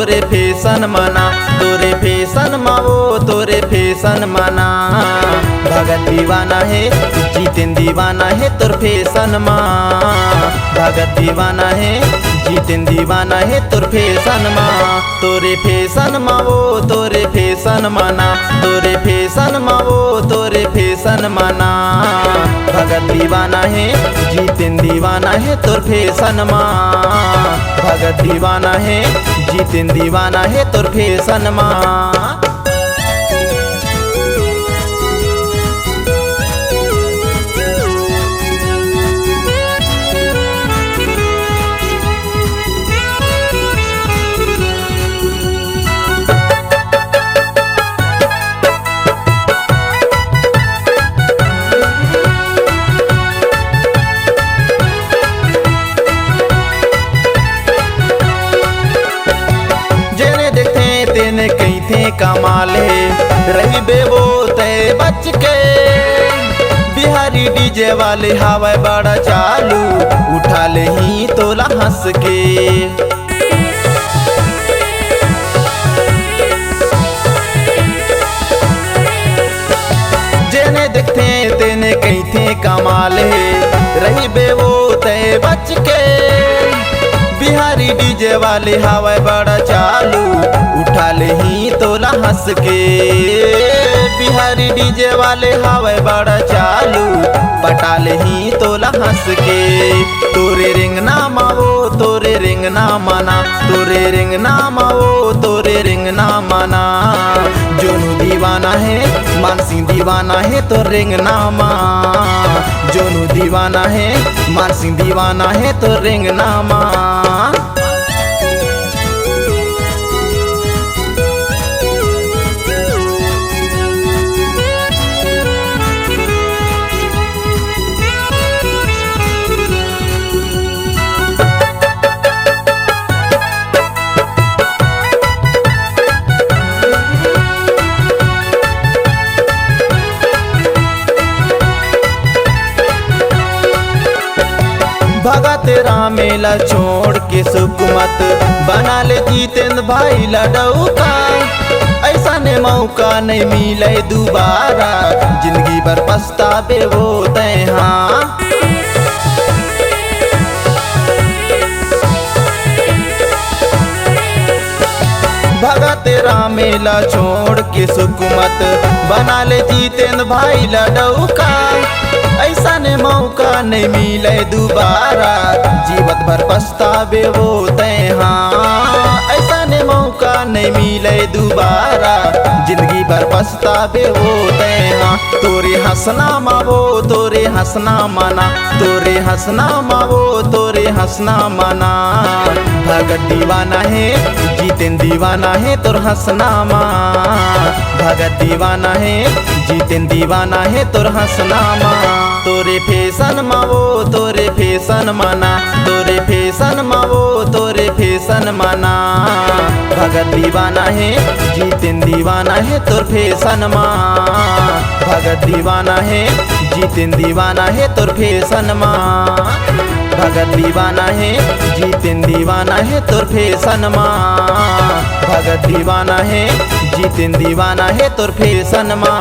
तोरे फैशन मना, तोरे फैशन मा वो तोरे फैशन मना। भगत दीवाना है जीतेन दीवाना है तोर फैशन मा, भगत दीवाना है जीतेन दीवाना है तोर फैशन मा। तोरे फैशन मा वो तोरे फैशन मना, तोरे फैशन मा वो तोरे फैशन मना। भगत दीवाना है जीतेन दीवाना है तोर फैशन मा, भगत दीवाना है जीतेन दीवाना है तोर फैशन मा। तेने कहीं थे कमाल है रही बेवो तय बच के। बिहारी डीजे वाले हवा बड़ा चालू उठा ले ही तोला हंस के। जेने देखते तेने कहीं थे कमाल है रही बेवो तय बच के। बिहारी डीजे वाले हवा बड़ा चालू उठा ले ही तोला हंस के। बिहारी डीजे वाले हवा बड़ा चालू पटा ले ही तोला हंस के। तोरे रिंग ना मावो तोरे रिंग ना माना, तोरे रिंग ना मावो तोरे रिंग ना माना। जोनू दीवाना है मानसी दीवाना है तो रिंग ना मा, जोनू दीवाना है मानसी दीवाना है तो रिंग ना मा। भगा तेरा मेला छोड़ के सुकुमत बना ले जीतेंद्र भाई लड़ौका। ऐसा ने मौका नहीं मिले दोबारा जिंदगी भर पछतावे वो तय। हाँ भगा तेरा मेला छोड़ के सुकुमत बना ले जीतेंद्र भाई लड़ौका। ऐसा ने मौका नहीं मिले दोबारा जीवत भर पछतावे वो तय। हाँ ऐसा ने मौका नहीं मिले दोबारा जिंदगी भर पछतावे वो तय। हाँ तोरे हंसना मावो तोरे हंसना माना, तोरे हंसना मावो तोरे हंसना माना। भगत दीवाना है जीतेन दीवाना है तोर हंसना मा, भगत दीवाना है जीतेन दीवाना है तोर हंसना मा। तोरे फैशन मावो तोरे फैशन मना, तोरे फैशन मावो तोरे फैशन मना। भगत दीवाना है जीतेन दीवाना है तोर फैशन मा, भगत दीवाना है जीतेन दीवाना है तोर फैशन मा। भगत दीवाना है जीतेन दीवाना है तोर फैशन मा, भगत दीवाना है जीतेन दीवाना है तोर फैशन मा।